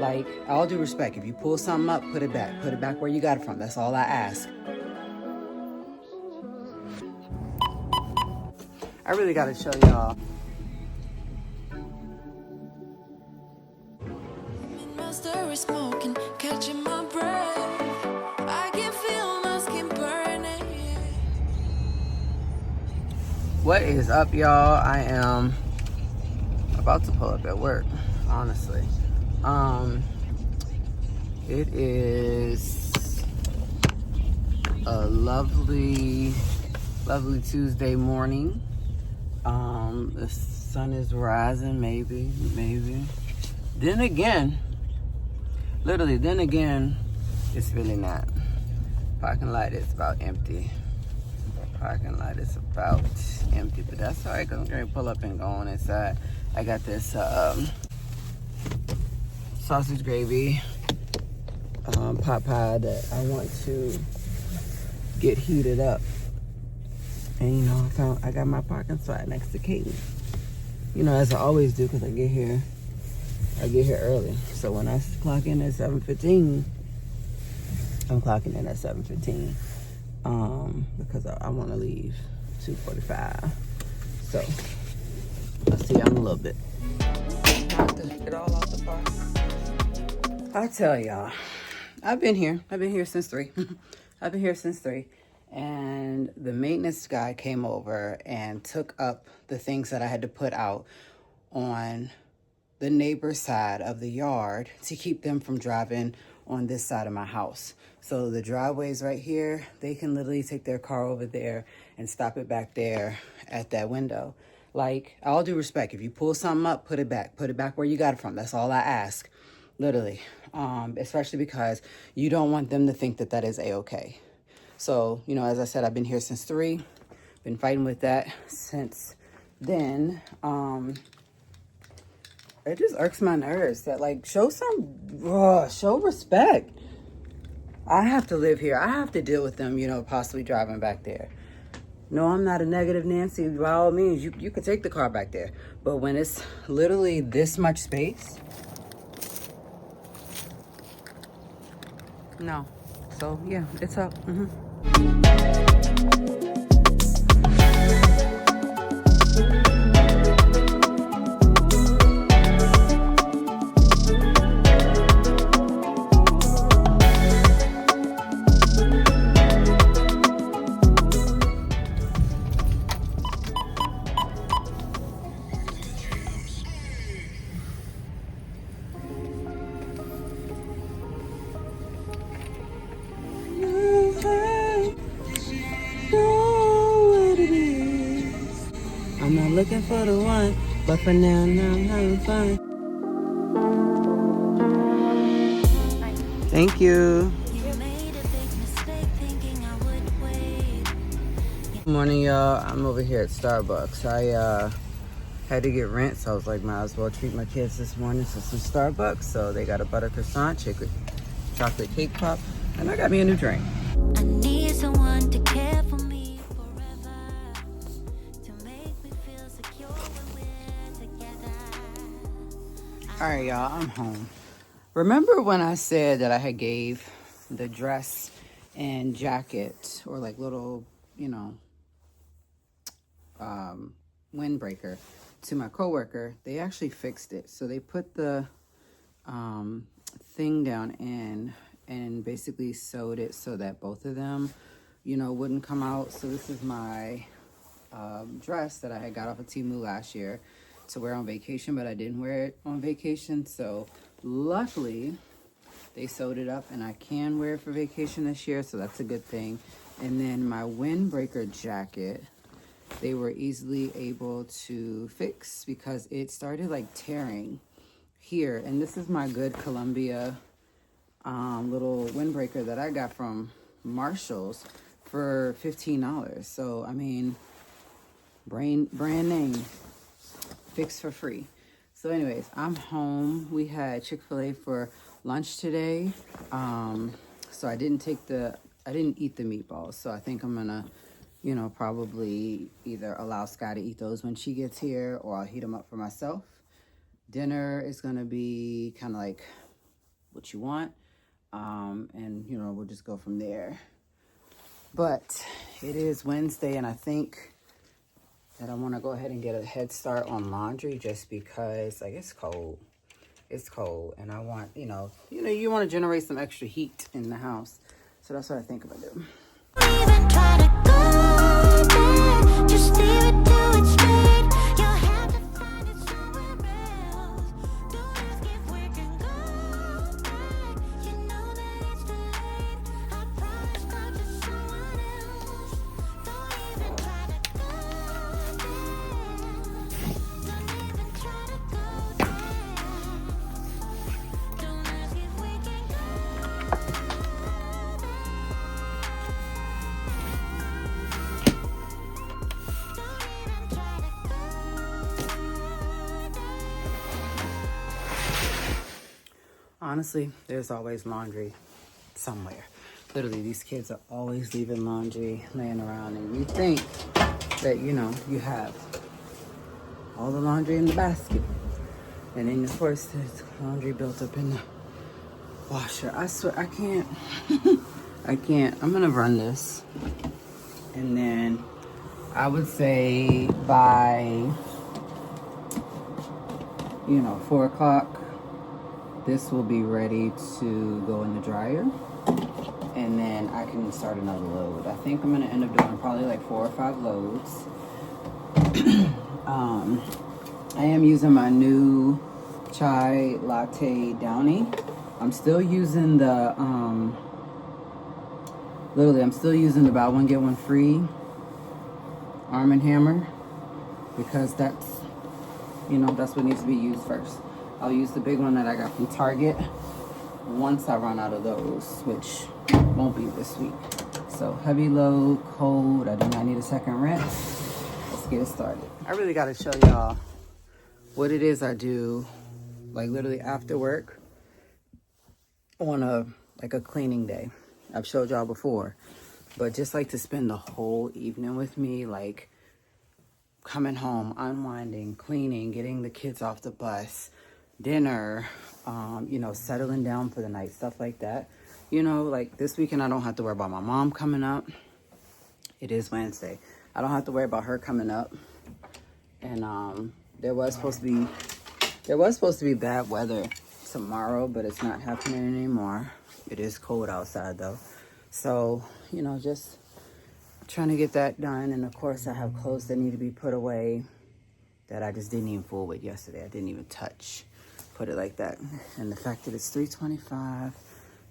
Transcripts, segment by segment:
Like, all due respect, if you pull something up, put it back. Put it back where you got it from. That's all I ask. I really gotta show y'all. What is up, y'all? I am about to pull up at work, honestly. It is a lovely Tuesday morning. The sun is rising, maybe. Then again, it's really not. Parking lot is about empty. But that's all right, because I'm going to pull up and go on inside. I got this sausage gravy pot pie that I want to get heated up. And you know, I got my parking spot next to Katie. You know, as I always do, because I get here early. So when I clock in at 7:15, I'm clocking in at 7:15. Because I want to leave 2:45. So I'll see you in a little bit. Have to get all off the park. I tell y'all, I've been here since 3. I've been here since 3. And the maintenance guy came over and took up the things that I had to put out on the neighbor's side of the yard to keep them from driving on this side of my house. So the driveway's right here. They can literally take their car over there and stop it back there at that window. Like, all due respect, if you pull something up, put it back. Put it back where you got it from. That's all I ask, literally. Especially because you don't want them to think that that is A-okay. So, you know, as I said, I've been here since 3. Been fighting with that since then. It just irks my nerves that, like, show respect. I have to live here. I have to deal with them, you know, possibly driving back there. No, I'm not a negative Nancy. By all means, you could take the car back there. But when it's literally this much space, no. So, yeah, it's up. I'm not looking for the one, but for now I'm having fun. Thank you. Good morning, y'all. I'm over here at Starbucks. I had to get rent, so I was like, might as well treat my kids this morning to some Starbucks. So they got a butter croissant, chocolate cake pop, and I got me a new drink. I need someone to care for me forever, to make me feel secure when we're together. All right, y'all, I'm home. Remember when I said that I had gave the dress and jacket, or like little, you know, windbreaker, to my coworker? They actually fixed it. So they put the thing down in and basically sewed it so that both of them, you know, wouldn't come out. So this is my dress that I had got off of Temu last year to wear on vacation, but I didn't wear it on vacation. So luckily they sewed it up and I can wear it for vacation this year, so that's a good thing. And then my windbreaker jacket, they were easily able to fix because it started like tearing here. And this is my good Columbia little windbreaker that I got from Marshall's for $15. So, I mean, brand name, fixed for free. So anyways, I'm home. We had Chick-fil-A for lunch today. So I didn't eat the meatballs. So I think I'm gonna, you know, probably either allow Sky to eat those when she gets here, or I'll heat them up for myself. Dinner is gonna be kind of like what you want. And, you know, we'll just go from there. But it is Wednesday, and I think that I want to go ahead and get a head start on laundry just because, like, it's cold. It's cold, and I want, you want to generate some extra heat in the house. So that's what I think I'm going to do. Even try to go back, just leave it till it's straight. You'll have to find it somewhere else. Don't ask if we can go back. You know that it's too late. I promise not to someone else. Don't even try to go there. Don't even try to go there. Don't ask if we can go there. Honestly, there's always laundry somewhere. Literally, these kids are always leaving laundry laying around, and you think that, you have all the laundry in the basket. And then, of course, there's laundry built up in the washer. I swear, I can't. I can't. I'm going to run this. And then I would say by, 4 o'clock, this will be ready to go in the dryer, and then I can start another load. I think I'm going to end up doing probably like 4 or 5 loads. I am using my new chai latte Downy. I'm still using the, I'm still using the buy one get one free Arm & Hammer, because that's, that's what needs to be used first. I'll use the big one that I got from Target once I run out of those, which won't be this week. So heavy load, cold, I do not need a second rinse. Let's get it started. I really got to show y'all what it is I do, like literally after work on a cleaning day. I've showed y'all before, but just like to spend the whole evening with me, like coming home, unwinding, cleaning, getting the kids off the bus, dinner, settling down for the night, stuff like that. Like this weekend I don't have to worry about my mom coming up. It is Wednesday. I don't have to worry about her coming up. And there was supposed to be bad weather tomorrow, but it's not happening anymore. It is cold outside though. So, just trying to get that done. And of course I have clothes that need to be put away that I just didn't even fool with yesterday. I didn't even touch. Put it like that. And the fact that it's 3:25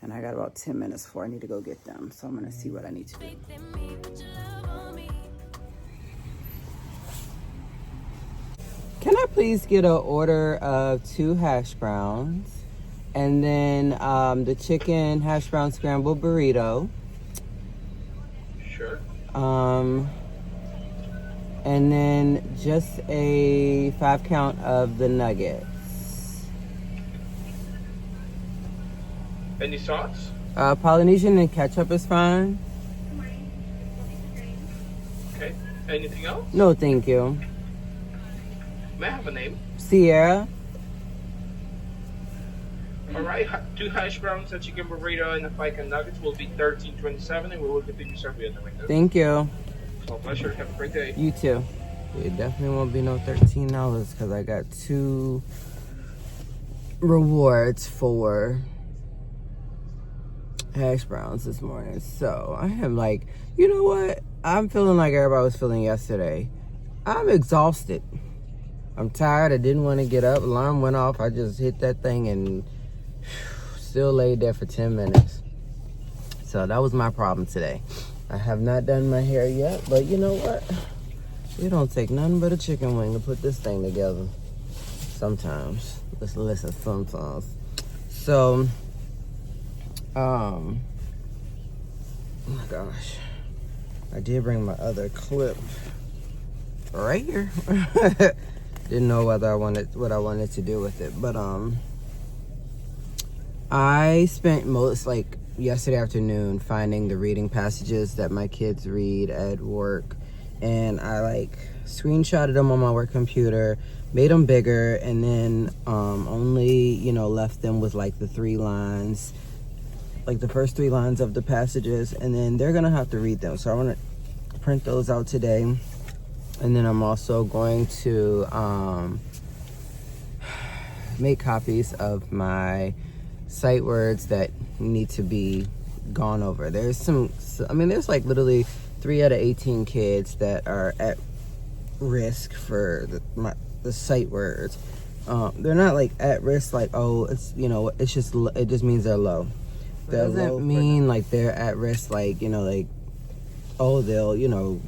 and I got about 10 minutes before I need to go get them. So I'm going to see what I need to do. Can I please get an order of 2 hash browns and then the chicken hash brown scrambled burrito? Sure. And then just a 5 count of the nuggets. Any sauce? Polynesian and ketchup is fine. Okay. Anything else? No, thank you. May I have a name? Sierra. All right. 2 hash browns, a chicken burrito, and a 5 count nuggets will be $13.27, and we will continue serving you in the window. Thank you. It's my pleasure. Have a great day. You too. It definitely won't be no $13 because I got 2 rewards for hash browns this morning. So I am like, you know what? I'm feeling like everybody was feeling yesterday. I'm exhausted. I'm tired. I didn't want to get up. Alarm went off. I just hit that thing and still laid there for 10 minutes. So that was my problem today. I have not done my hair yet, but you know what? It don't take nothing but a chicken wing to put this thing together. Sometimes. Listen, sometimes. So, oh my gosh. I did bring my other clip right here. Didn't know what I wanted to do with it, but I spent yesterday afternoon finding the reading passages that my kids read at work, and I screenshotted them on my work computer, made them bigger, and then only, you know, left them with like the 3 lines, like the first 3 lines of the passages, and then they're gonna have to read them. So I want to print those out today, and then I'm also going to make copies of my sight words that need to be gone over. There's some, I mean, there's like literally 3 out of 18 kids that are at risk for the sight words. They're not like at risk, like, oh, it's, you know, it's just, it just means they're low. That doesn't mean like they're at risk, like, you know, like, oh, they'll, you know,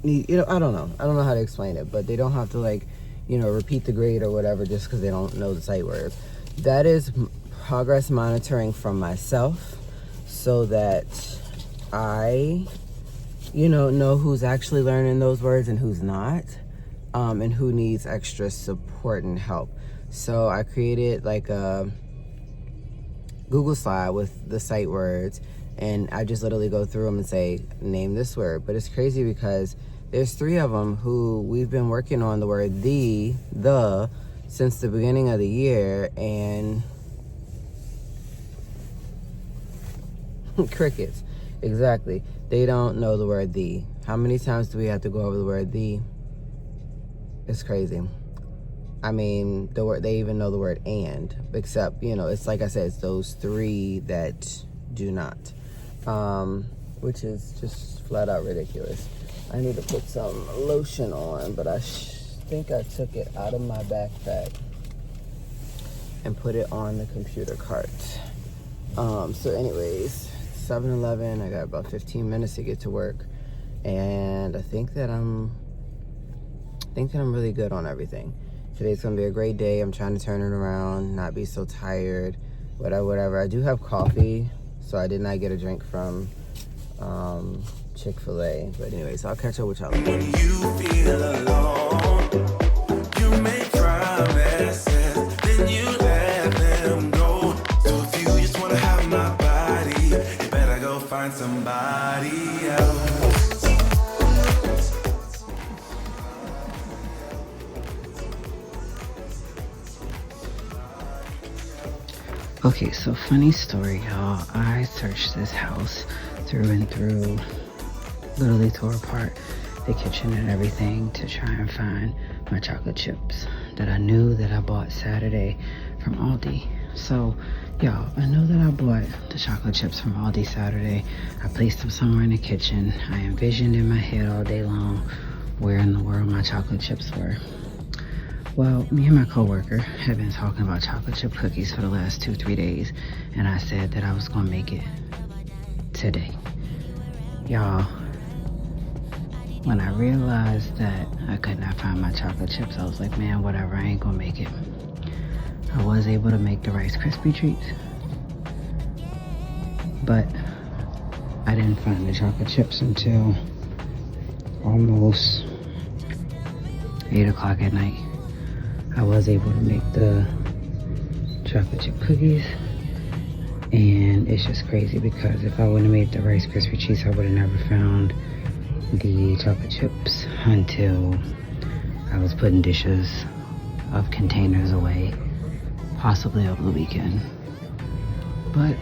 need, you know, I don't know how to explain it, but they don't have to, like, you know, repeat the grade or whatever just because they don't know the sight words. That is progress monitoring from myself, so that I, you know who's actually learning those words and who's not, and who needs extra support and help. So I created like a Google slide with the sight words, and I just literally go through them and say, name this word. But it's crazy because there's 3 of them who we've been working on the word the since the beginning of the year, and crickets. Exactly. They don't know the word the. How many times do we have to go over the word the? It's crazy. I mean, the word, they even know the word and, except, you know, it's like I said, it's those 3 that do not, which is just flat out ridiculous. I need to put some lotion on, but I think I took it out of my backpack and put it on the computer cart. So anyways, 7-Eleven, I got about 15 minutes to get to work, and I think that I'm really good on everything. Today's gonna be a great day. I'm trying to turn it around, not be so tired, whatever. I do have coffee, so I did not get a drink from Chick-fil-A. But anyways, I'll catch up with y'all. When you feel alone, you make promises, then you let them go. So if you just wanna have my body, you better go find somebody else. Okay, so funny story, y'all. I searched this house through and through, literally tore apart the kitchen and everything to try and find my chocolate chips that I knew that I bought Saturday from Aldi. So, y'all, I know that I bought the chocolate chips from Aldi Saturday. I placed them somewhere in the kitchen. I envisioned in my head all day long where in the world my chocolate chips were. Well, me and my coworker have been talking about chocolate chip cookies for the last 2-3 days, and I said that I was gonna make it today. Y'all, when I realized that I could not find my chocolate chips, I was like, man, whatever, I ain't gonna make it. I was able to make the Rice Krispie treats, but I didn't find the chocolate chips until almost 8 o'clock at night. I was able to make the chocolate chip cookies, and it's just crazy because if I wouldn't have made the Rice Krispie treats, I would have never found the chocolate chips until I was putting dishes of containers away, possibly over the weekend. But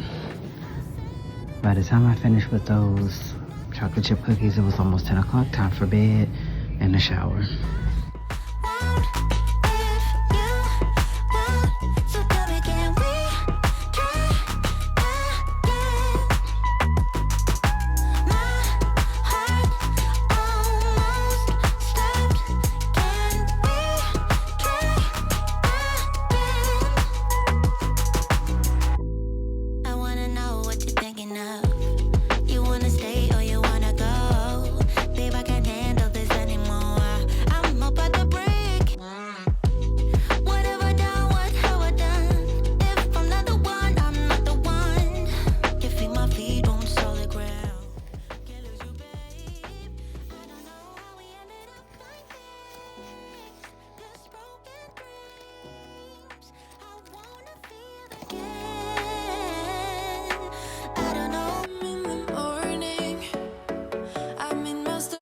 by the time I finished with those chocolate chip cookies, it was almost 10 o'clock, time for bed and a shower.